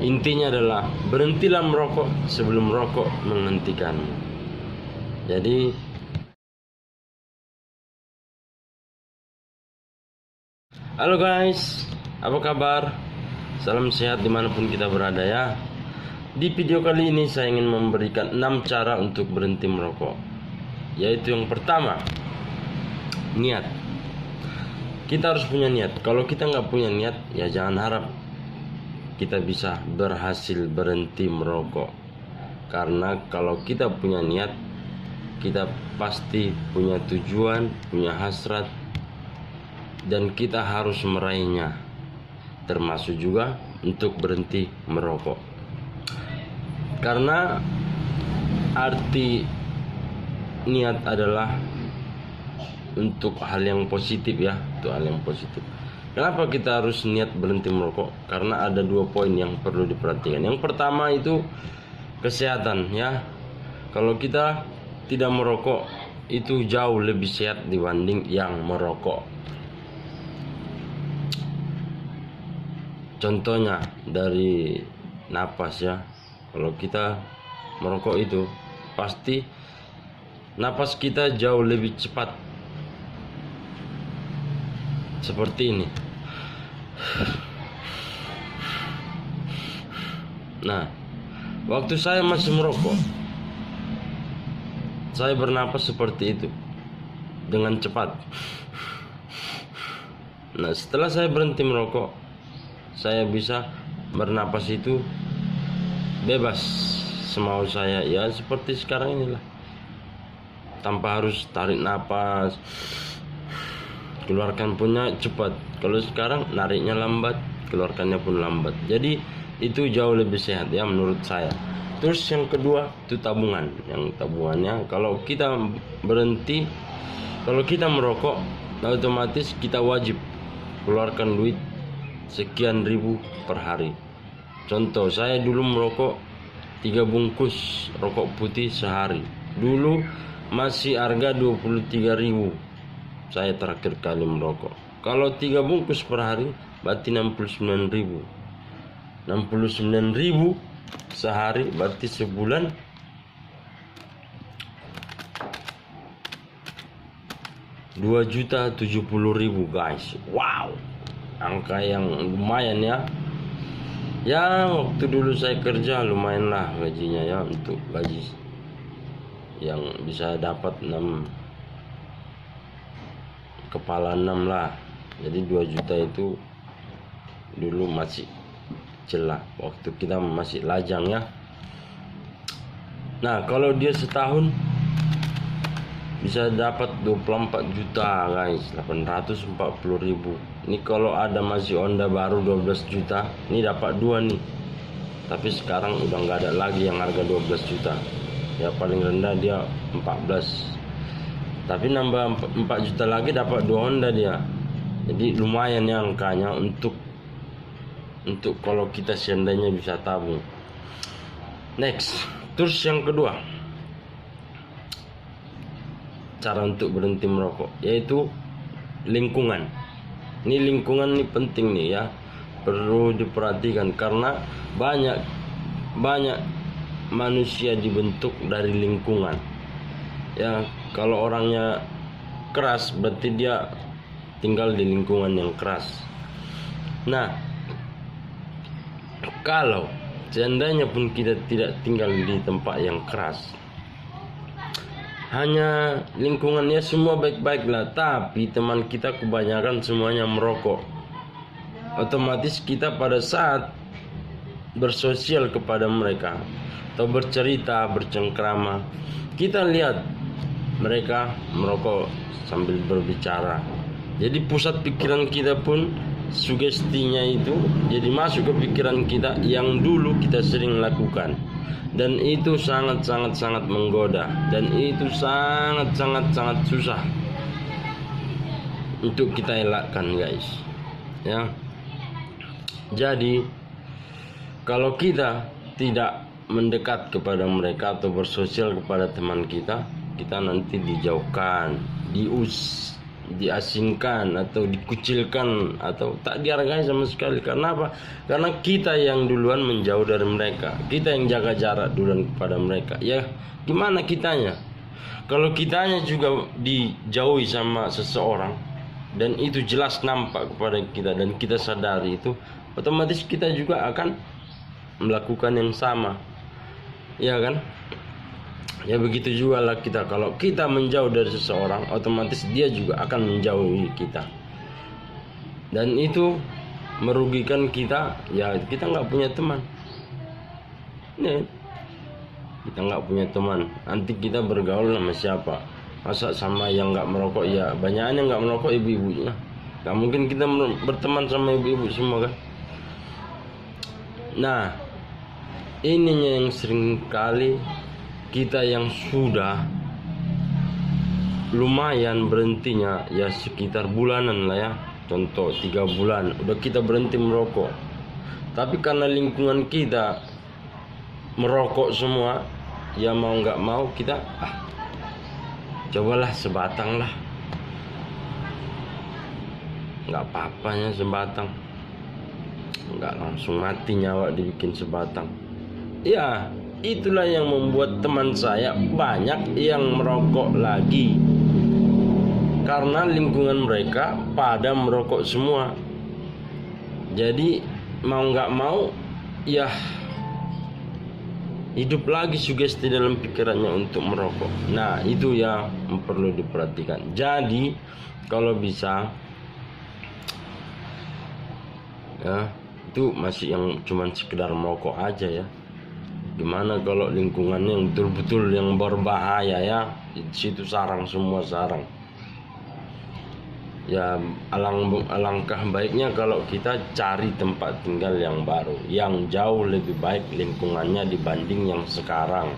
Intinya adalah berhentilah merokok sebelum rokok menghentikanmu. Jadi halo guys, apa kabar? Salam sehat dimanapun kita berada ya. Di video kali ini saya ingin memberikan 6 cara untuk berhenti merokok. Yaitu yang pertama, niat. Kita harus punya niat. Kalau kita nggak punya niat, ya jangan harap kita bisa berhasil berhenti merokok. Karena kalau kita punya niat, kita pasti punya tujuan, punya hasrat, dan kita harus meraihnya, termasuk juga untuk berhenti merokok. Karena arti niat adalah untuk hal yang positif ya, untuk hal yang positif. Kenapa kita harus niat berhenti merokok? Karena ada 2 poin yang perlu diperhatikan. Yang pertama itu kesehatan ya. Kalau kita tidak merokok, itu jauh lebih sehat dibanding yang merokok. Contohnya dari napas ya. Kalau kita merokok itu pasti napas kita jauh lebih cepat. Seperti ini. Nah, waktu saya masih merokok, saya bernapas seperti itu dengan cepat. Nah, setelah saya berhenti merokok, saya bisa bernapas itu bebas semau saya ya, seperti sekarang inilah, tanpa harus tarik napas, keluarkan punya cepat. Kalau sekarang nariknya lambat, keluarkannya pun lambat. Jadi itu jauh lebih sehat ya menurut saya. Terus yang kedua itu tabungan. Yang tabungannya, kalau kita berhenti, kalau kita merokok, otomatis kita wajib keluarkan duit sekian ribu per hari. Contoh, saya dulu merokok 3 bungkus rokok putih sehari. Dulu masih harga 23.000 saya terakhir kali merokok. Kalau 3 bungkus per hari berarti 69.000. 69.000 sehari berarti sebulan 2.070.000 guys. Wow, angka yang lumayan ya. Ya waktu dulu saya kerja lumayan lah gajinya ya, untuk gaji yang bisa dapat 6 kepala 6 lah. Jadi 2 juta itu dulu masih celah, waktu kita masih lajang ya. Nah, kalau dia setahun bisa dapat 24 juta guys, 840.000. Ini kalau ada masih Honda baru 12 juta, ini dapat 2 nih. Tapi sekarang udah nggak ada lagi yang harga 12 juta. Ya paling rendah dia 14. Tapi nambah 4 juta lagi dapat 2 Honda dia. Jadi lumayan ya angkanya untuk kalau kita seandainya bisa tabung. Next, terus yang kedua, cara untuk berhenti merokok yaitu lingkungan. Ini lingkungan ini penting nih ya, perlu diperhatikan karena banyak manusia dibentuk dari lingkungan. Ya, kalau orangnya keras berarti dia tinggal di lingkungan yang keras. Nah, kalau seandainya pun kita tidak tinggal di tempat yang keras, hanya lingkungannya semua baik-baik lah, tapi teman kita kebanyakan semuanya merokok, otomatis kita pada saat bersosial kepada mereka atau bercerita, bercengkrama, kita lihat mereka merokok sambil berbicara. Jadi pusat pikiran kita pun, sugestinya itu jadi masuk ke pikiran kita yang dulu kita sering lakukan, dan itu sangat menggoda, dan itu sangat susah untuk kita elakkan guys ya. Jadi kalau kita tidak mendekat kepada mereka atau bersosial kepada teman kita, kita nanti dijauhkan, diasingkan atau dikucilkan atau tak dihargai sama sekali. Karena apa? Karena kita yang duluan menjauh dari mereka, kita yang jaga jarak duluan kepada mereka. Ya gimana kitanya? Kalau kitanya juga dijauhi sama seseorang dan itu jelas nampak kepada kita dan kita sadari itu, otomatis kita juga akan melakukan yang sama, ya kan? Ya begitu juga lah kita, kalau kita menjauh dari seseorang, otomatis dia juga akan menjauhi kita. Dan itu merugikan kita, ya kita nggak punya teman. Nih, kita nggak punya teman. Nanti kita bergaul sama siapa? Masa sama yang nggak merokok? Ya banyak yang nggak merokok ibu-ibunya. Nggak mungkin kita berteman sama ibu-ibu semua kan? Nah, ininya yang sering kali kita yang sudah lumayan berhentinya, ya sekitar bulanan lah ya, contoh 3 bulan udah kita berhenti merokok, tapi karena lingkungan kita merokok semua, ya mau nggak mau kita cobalah sebatang lah, nggak apa-apanya sebatang, nggak langsung mati nyawa dibikin sebatang. Ya itulah yang membuat teman saya banyak yang merokok lagi, karena lingkungan mereka pada merokok semua. Jadi mau nggak mau ya hidup lagi sugesti dalam pikirannya untuk merokok. Nah itu yang perlu diperhatikan. Jadi kalau bisa ya, itu masih yang cuman sekedar merokok aja ya. Gimana kalau lingkungannya yang betul-betul yang berbahaya ya, di situ sarang semua sarang. Ya alangkah baiknya kalau kita cari tempat tinggal yang baru, yang jauh lebih baik lingkungannya dibanding yang sekarang.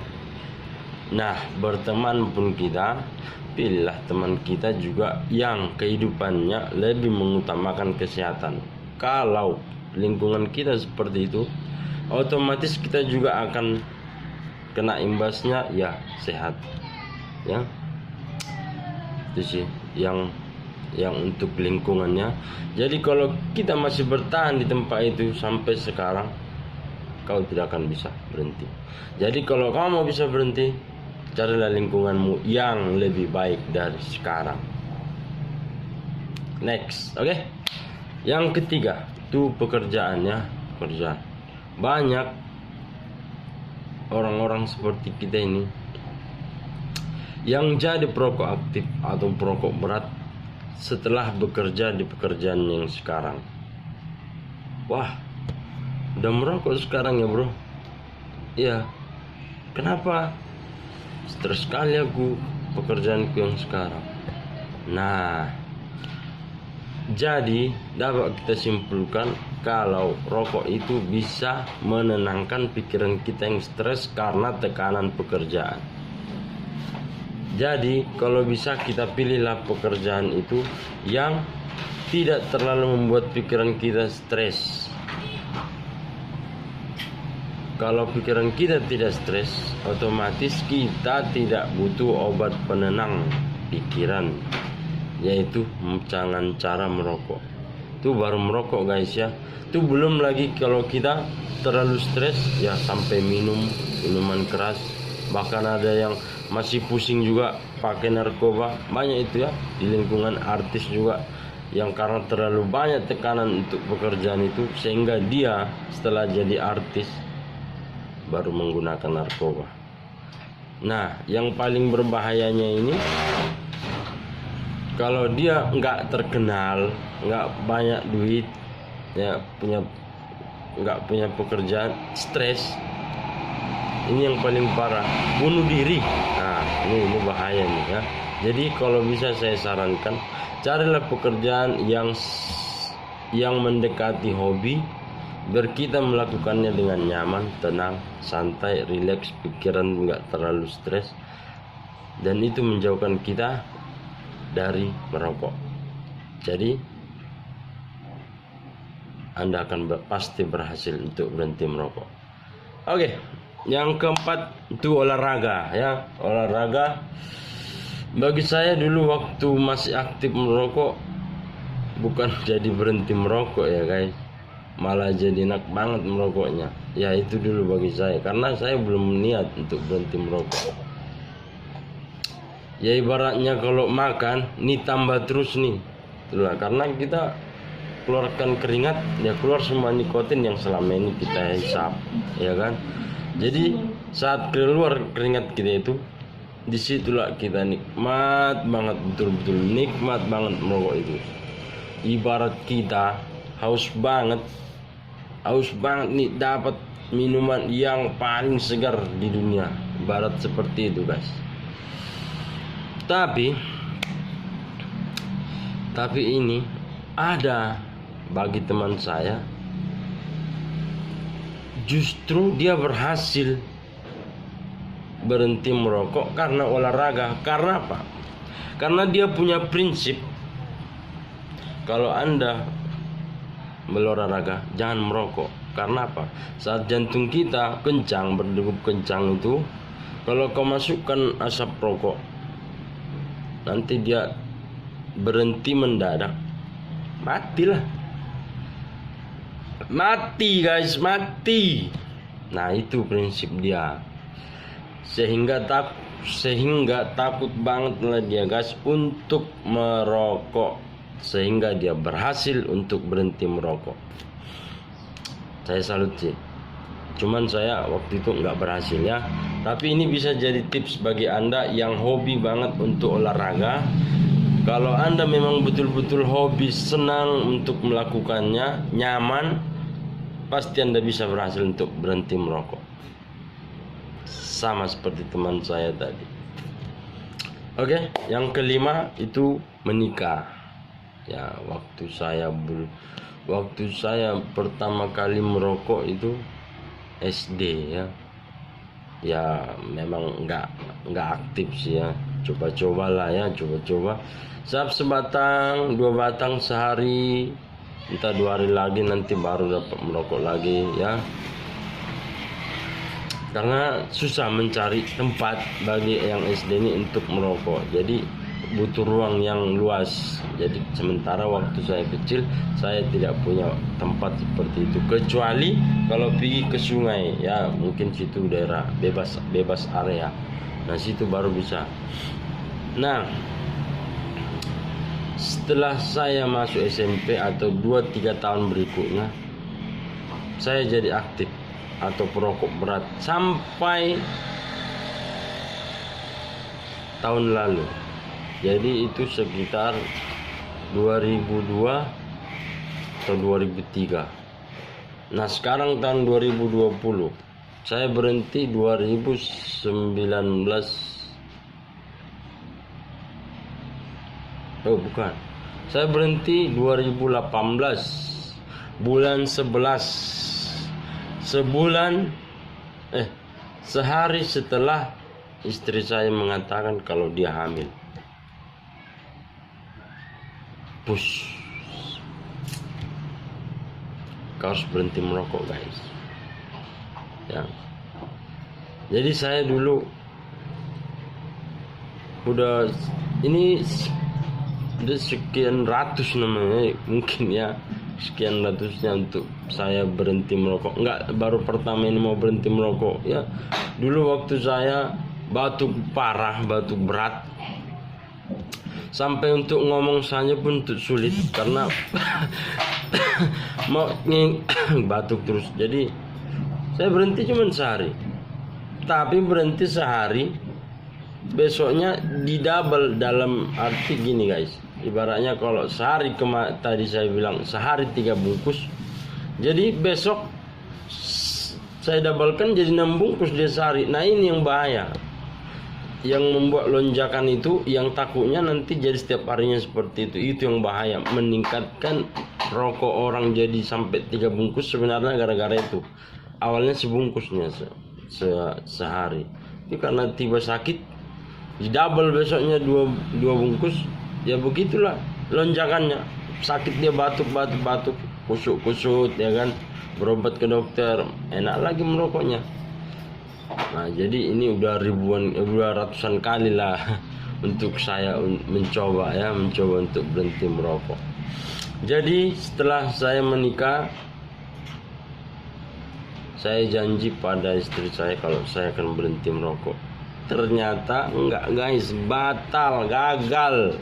Nah berteman pun kita pilihlah teman kita juga yang kehidupannya lebih mengutamakan kesehatan. Kalau lingkungan kita seperti itu, otomatis kita juga akan kena imbasnya, ya sehat ya. Itu sih yang untuk lingkungannya. Jadi kalau kita masih bertahan di tempat itu sampai sekarang, kau tidak akan bisa berhenti. Jadi kalau kamu mau bisa berhenti, carilah lingkunganmu yang lebih baik dari sekarang. Next, oke? Yang ketiga itu pekerjaannya. Banyak orang-orang seperti kita ini yang jadi perokok aktif atau perokok berat setelah bekerja di pekerjaan yang sekarang. Wah, udah merokok sekarang ya bro? Iya. Kenapa? Stres sekali aku pekerjaanku yang sekarang. Nah, jadi dapat kita simpulkan kalau rokok itu bisa menenangkan pikiran kita yang stres karena tekanan pekerjaan. Jadi kalau bisa kita pilihlah pekerjaan itu yang tidak terlalu membuat pikiran kita stres. Kalau pikiran kita tidak stres, otomatis kita tidak butuh obat penenang pikiran, yaitu jangan cara merokok. Itu baru merokok guys ya. Itu belum lagi kalau kita terlalu stres ya sampai minuman keras. Bahkan ada yang masih pusing juga pakai narkoba. Banyak itu ya di lingkungan artis juga, yang karena terlalu banyak tekanan untuk pekerjaan itu sehingga dia setelah jadi artis baru menggunakan narkoba. Nah yang paling berbahayanya ini, kalau dia nggak terkenal, nggak banyak duit, ya nggak punya pekerjaan, stres, ini yang paling parah, bunuh diri. Nah ini bahaya nih ya. Jadi kalau bisa saya sarankan, carilah pekerjaan yang mendekati hobi, biar kita melakukannya dengan nyaman, tenang, santai, rileks, pikiran nggak terlalu stres, dan itu menjauhkan kita dari merokok. Jadi Anda akan pasti berhasil untuk berhenti merokok. Oke, yang keempat itu olahraga ya. Olahraga Bagi saya dulu waktu masih aktif merokok, bukan jadi berhenti merokok ya guys, malah jadi enak banget merokoknya. Ya itu dulu bagi saya, karena saya belum niat untuk berhenti merokok. Ya ibaratnya kalau makan, nih tambah terus nih. Itulah karena kita keluarkan keringat, ya keluar semua nikotin yang selama ini kita hisap, ya kan. Jadi saat keluar keringat kita itu, disitulah kita nikmat banget, betul-betul nikmat banget merokok itu. Ibarat kita haus banget nih, dapat minuman yang paling segar di dunia, ibarat seperti itu guys. Tapi ini ada bagi teman saya, justru dia berhasil berhenti merokok karena olahraga. Karena apa? Karena dia punya prinsip, kalau Anda berolahraga jangan merokok. Karena apa? Saat jantung kita kencang, berdegup kencang itu, kalau kau masukkan asap rokok, nanti dia berhenti mendadak, matilah. Mati guys, mati. Nah itu prinsip dia. Sehingga takut banget lah dia guys untuk merokok, sehingga dia berhasil untuk berhenti merokok. Saya salut sih. Cuman saya waktu itu nggak berhasil ya. Tapi ini bisa jadi tips bagi Anda yang hobi banget untuk olahraga. Kalau Anda memang betul-betul hobi, senang untuk melakukannya, nyaman, pasti Anda bisa berhasil untuk berhenti merokok. Sama seperti teman saya tadi. Oke, yang kelima itu menikah. Ya, waktu saya pertama kali merokok itu SD ya. Ya memang nggak aktif sih ya. Coba-cobalah ya, coba-coba. Sebatang, 2 batang sehari, entah 2 hari lagi nanti baru dapat merokok lagi ya. Karena susah mencari tempat bagi yang SD ini untuk merokok, jadi butuh ruang yang luas. Jadi sementara waktu saya kecil, saya tidak punya tempat seperti itu, kecuali kalau pergi ke sungai ya, mungkin situ daerah bebas area. Nah situ baru bisa. Nah setelah saya masuk SMP atau 2-3 tahun berikutnya, saya jadi aktif atau perokok berat sampai tahun lalu. Jadi itu sekitar 2002 atau 2003. Nah sekarang tahun 2020, saya berhenti 2019. Oh bukan, saya berhenti 2018 bulan 11, sehari setelah istri saya mengatakan kalau dia hamil. Push, kau harus berhenti merokok guys ya. Jadi saya dulu udah sekian ratus namanya, mungkin ya sekian ratusnya untuk saya berhenti merokok. Enggak baru pertama ini mau berhenti merokok ya. Dulu waktu saya batuk parah, batuk berat, sampai untuk ngomong saja pun sulit karena mau batuk terus. Jadi saya berhenti cuma sehari, tapi berhenti sehari besoknya di double. Dalam arti gini guys, ibaratnya kalau sehari tadi saya bilang sehari 3 bungkus, jadi besok saya doublekan jadi 6 bungkus dia sehari. Nah ini yang bahaya, yang membuat lonjakan itu, yang takutnya nanti jadi setiap harinya seperti itu yang bahaya. Meningkatkan rokok orang jadi sampai 3 bungkus sebenarnya gara-gara itu. Awalnya sebungkusnya sehari, tapi karena tiba sakit di double besoknya 2 bungkus. Ya begitulah lonjakannya, sakit dia batuk, kusut ya kan, berobat ke dokter, enak lagi merokoknya. Nah jadi ini udah ratusan kali lah untuk saya mencoba untuk berhenti merokok. Jadi setelah saya menikah, saya janji pada istri saya kalau saya akan berhenti merokok. Ternyata enggak guys, batal, gagal.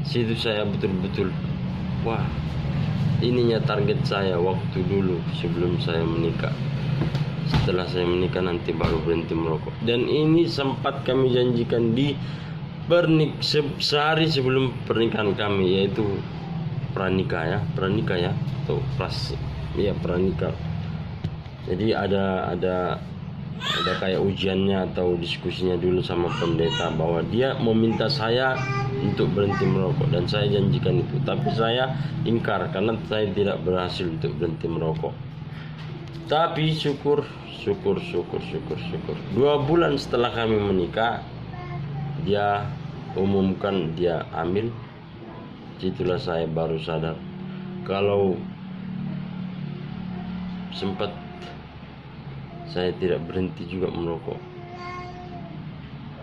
Situ saya betul-betul, wah, ininya target saya waktu dulu sebelum saya menikah. Setelah saya menikah nanti baru berhenti merokok. Dan ini sempat kami janjikan di sehari sebelum pernikahan kami, yaitu pranikah ya, atau pranikah. Jadi ada kayak ujiannya atau diskusinya dulu sama pendeta bahwa dia meminta saya untuk berhenti merokok, dan saya janjikan itu. Tapi saya ingkar karena saya tidak berhasil untuk berhenti merokok. Tapi syukur 2 bulan setelah kami menikah, dia umumkan dia hamil. Itulah saya baru sadar kalau sempat saya tidak berhenti juga merokok.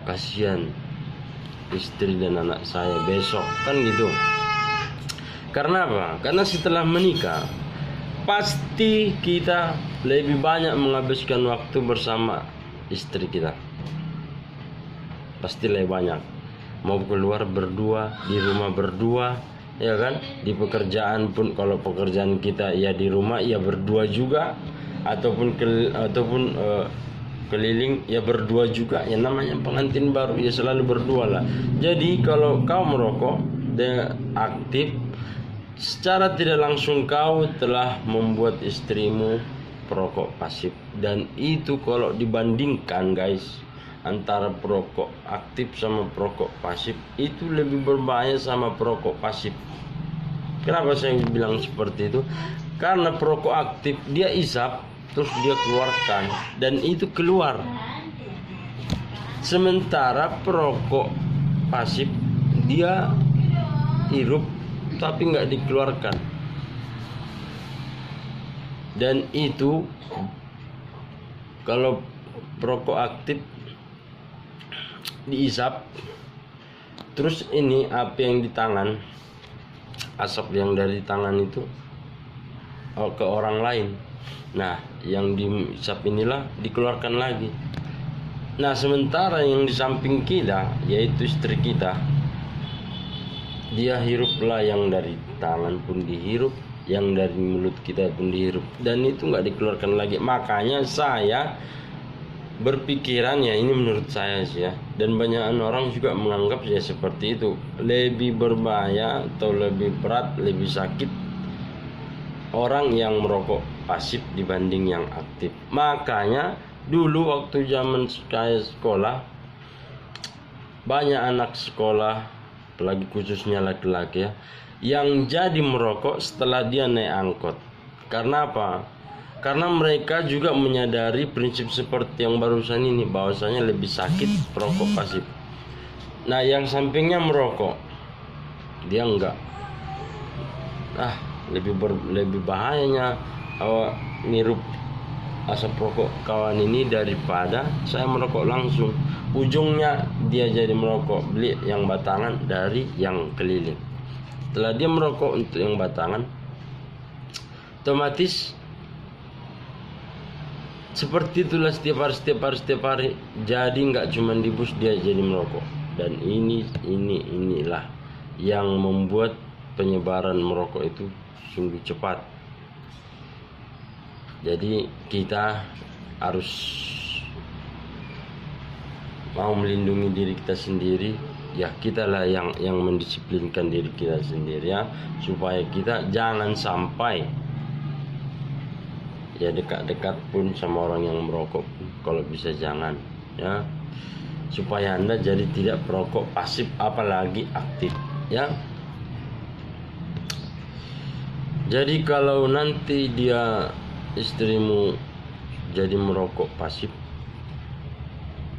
Kasihan istri dan anak saya besok, kan gitu. Karena apa? Karena setelah menikah pasti kita lebih banyak menghabiskan waktu bersama istri kita. Pasti lebih banyak. Mau keluar berdua, di rumah berdua, ya kan? Di pekerjaan pun, kalau pekerjaan kita ya di rumah ya berdua juga, ataupun keliling ya berdua juga. Ya namanya pengantin baru ya selalu berdua lah. Jadi kalau kau merokok dan aktif, secara tidak langsung kau telah membuat istrimu perokok pasif. Dan itu kalau dibandingkan guys, antara perokok aktif sama perokok pasif, itu lebih berbahaya sama perokok pasif. Kenapa saya bilang seperti itu? Karena perokok aktif dia isap terus dia keluarkan dan itu keluar. Sementara perokok pasif dia hirup tapi nggak dikeluarkan. Dan itu kalau perokok aktif diisap, terus ini api yang di tangan, asap yang dari tangan itu ke orang lain. Nah, yang diisap inilah dikeluarkan lagi. Nah, sementara yang di samping kita, yaitu istri kita, dia hiruplah yang dari tangan pun dihirup, yang dari mulut kita pun dihirup, dan itu nggak dikeluarkan lagi. Makanya saya berpikiran, ya ini menurut saya sih ya, dan banyak orang juga menganggap ya seperti itu, lebih berbahaya atau lebih berat, lebih sakit orang yang merokok pasif dibanding yang aktif. Makanya dulu waktu zaman saya sekolah, banyak anak sekolah, apalagi khususnya laki-laki ya, yang jadi merokok setelah dia naik angkot. Karena apa? Karena mereka juga menyadari prinsip seperti yang barusan ini, bahwasanya lebih sakit perokok pasif. Nah, yang sampingnya merokok, dia enggak. Lebih bahayanya ngirup asap rokok kawan ini daripada saya merokok langsung. Ujungnya dia jadi merokok, beli yang batangan dari yang keliling. Setelah dia merokok untuk yang batangan, otomatis seperti itulah setiap hari. Jadi nggak cuma di bus dia jadi merokok. Dan inilah yang membuat penyebaran merokok itu sungguh cepat. Jadi kita harus mau melindungi diri kita sendiri, ya kitalah yang mendisiplinkan diri kita sendiri ya, supaya kita jangan sampai ya dekat-dekat pun sama orang yang merokok, kalau bisa jangan ya, supaya Anda jadi tidak perokok pasif apalagi aktif ya. Jadi kalau nanti dia istrimu jadi merokok pasif,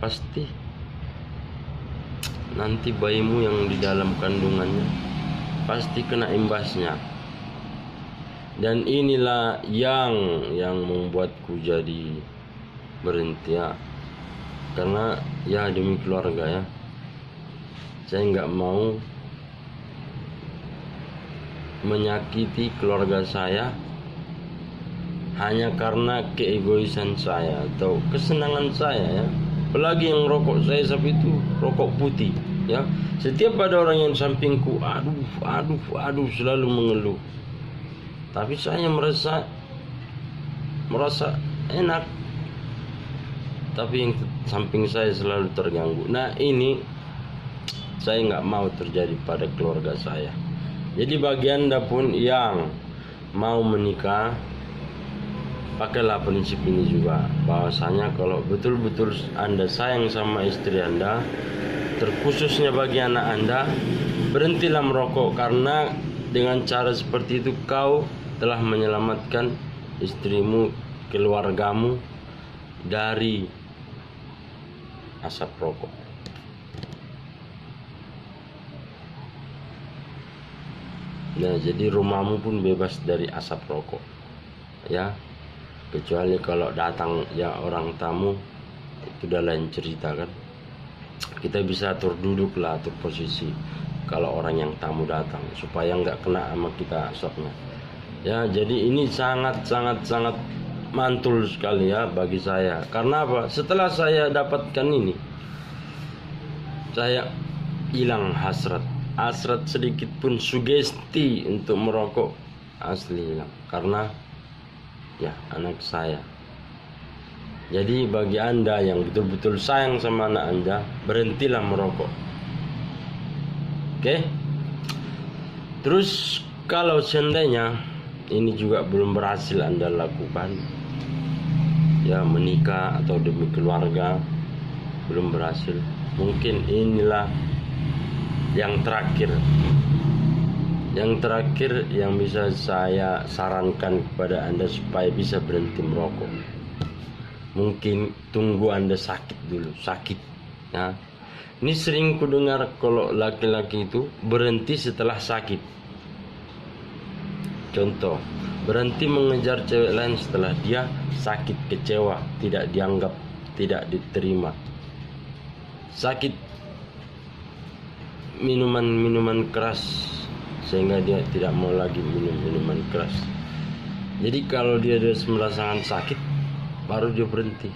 pasti nanti bayimu yang di dalam kandungannya pasti kena imbasnya. Dan inilah yang membuatku jadi berhenti ya, karena ya demi keluarga ya. Saya nggak mau menyakiti keluarga saya hanya karena keegoisan saya atau kesenangan saya ya. Apalagi yang rokok saya sapi itu rokok putih ya. Setiap ada orang yang sampingku, aduh selalu mengeluh. Tapi saya merasa enak. Tapi yang samping saya selalu terganggu. Nah ini saya nggak mau terjadi pada keluarga saya. Jadi bagi Anda pun yang mau menikah, pakailah prinsip ini juga, bahwasanya kalau betul-betul Anda sayang sama istri Anda, terkhususnya bagi anak Anda, berhentilah merokok, karena dengan cara seperti itu kau telah menyelamatkan istrimu, keluargamu dari asap rokok. Nah, jadi rumahmu pun bebas dari asap rokok ya. Kecuali kalau datang ya orang tamu, itu udah lain cerita kan. Kita bisa atur duduk lah, atur posisi kalau orang yang tamu datang, supaya nggak kena sama kita asapnya ya. Jadi ini sangat mantul sekali ya bagi saya. Karena apa? Setelah saya dapatkan ini, saya hilang hasrat sedikit pun sugesti untuk merokok, asli hilang. Karena ya anak saya. Jadi bagi Anda yang betul-betul sayang sama anak Anda, berhentilah merokok. Oke? Terus kalau seandainya ini juga belum berhasil Anda lakukan, ya menikah atau demi keluarga belum berhasil, mungkin inilah yang terakhir yang bisa saya sarankan kepada Anda supaya bisa berhenti merokok. Mungkin tunggu Anda sakit dulu, ya. Ini sering kudengar kalau laki-laki itu berhenti setelah sakit. Contoh, berhenti mengejar cewek lain setelah dia sakit, kecewa, tidak dianggap, tidak diterima, sakit minuman keras, sehingga dia tidak mau lagi minum minuman keras. Jadi kalau dia merasakan sakit, baru dia berhenti.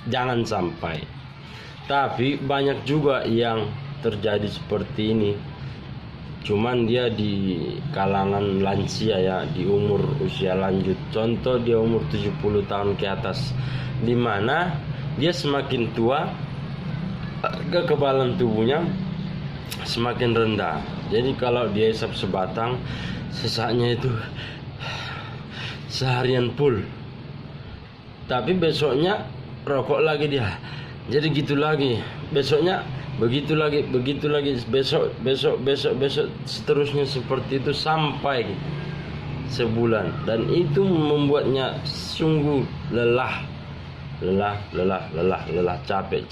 Jangan sampai. Tapi banyak juga yang terjadi seperti ini, cuman dia di kalangan lansia ya, di umur usia lanjut. Contoh dia umur 70 tahun ke atas, dimana dia semakin tua, kekebalan tubuhnya semakin rendah. Jadi kalau dia hisap sebatang, sesaknya itu seharian full. Tapi besoknya rokok lagi dia. Jadi gitu lagi. Besoknya begitu lagi, besok, seterusnya seperti itu sampai sebulan. Dan itu membuatnya sungguh lelah, capek.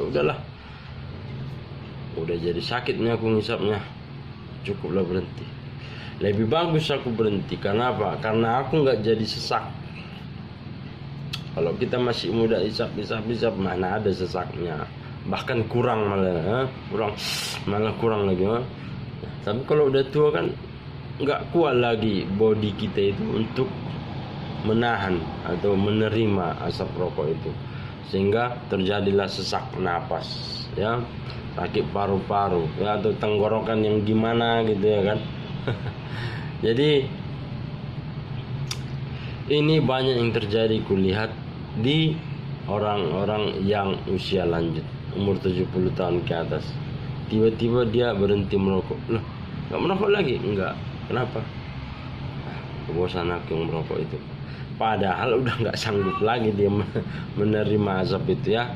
Udahlah. Udah jadi sakitnya aku ngisapnya, cukuplah berhenti. Lebih bagus aku berhenti. Karena apa? Karena aku nggak jadi sesak. Kalau kita masih muda isap, mana ada sesaknya, bahkan kurang malah kurang lagi. Tapi kalau udah tua kan nggak kuat lagi body kita itu untuk menahan atau menerima asap rokok itu, sehingga terjadilah sesak napas ya, sakit paru-paru ya, atau tenggorokan yang gimana gitu ya kan. Jadi ini banyak yang terjadi kulihat di orang-orang yang usia lanjut, umur 70 tahun ke atas. Tiba-tiba dia berhenti merokok. Loh, gak merokok lagi? Enggak. Kenapa? Kebosan aku yang merokok itu. Padahal udah gak sanggup lagi dia menerima asap itu ya.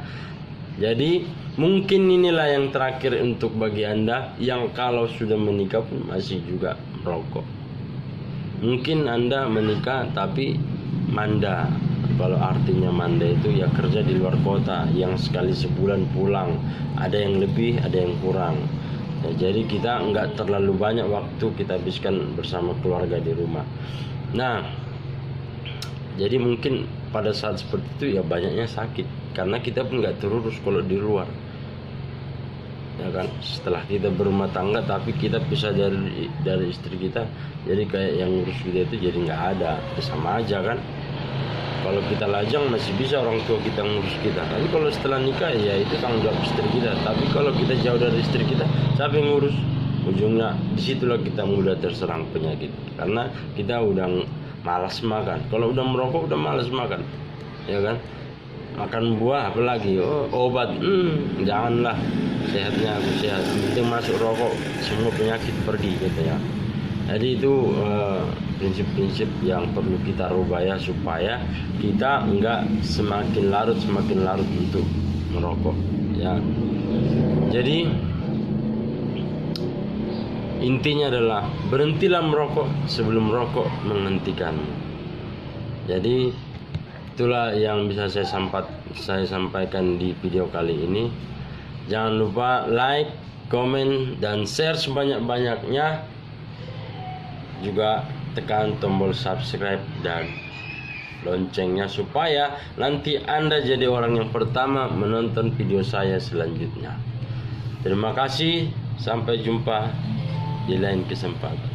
Jadi mungkin inilah yang terakhir untuk bagi Anda yang kalau sudah menikah pun masih juga merokok. Mungkin Anda menikah tapi manda. Kalau artinya manda itu ya kerja di luar kota, yang sekali sebulan pulang, ada yang lebih, ada yang kurang ya. Jadi kita nggak terlalu banyak waktu kita habiskan bersama keluarga di rumah. Nah, jadi mungkin pada saat seperti itu ya banyaknya sakit, karena kita pun nggak terurus kalau di luar, ya kan. Setelah kita berumah tangga tapi kita pisah dari istri kita, jadi kayak yang ngurus kita itu jadi nggak ada, sama aja kan. Kalau kita lajang masih bisa orang tua kita ngurus kita, tapi kalau setelah nikah ya itu tanggung jawab istri kita. Tapi kalau kita jauh dari istri kita, siapa yang ngurus? Ujungnya disitulah kita mudah terserang penyakit, karena kita udah malas makan. Kalau udah merokok udah malas makan, ya kan. Makan buah apalagi obat, janganlah. Sehatnya aku sehat, penting masuk rokok semua penyakit pergi gitu ya. Jadi itu prinsip-prinsip yang perlu kita rubah ya, supaya kita enggak semakin larut untuk merokok ya. Jadi intinya adalah berhentilah merokok sebelum merokok menghentikanmu. Jadi itulah yang bisa saya sampaikan di video kali ini. Jangan lupa like, komen, dan share sebanyak-banyaknya. Juga tekan tombol subscribe dan loncengnya supaya nanti Anda jadi orang yang pertama menonton video saya selanjutnya. Terima kasih, sampai jumpa di lain kesempatan.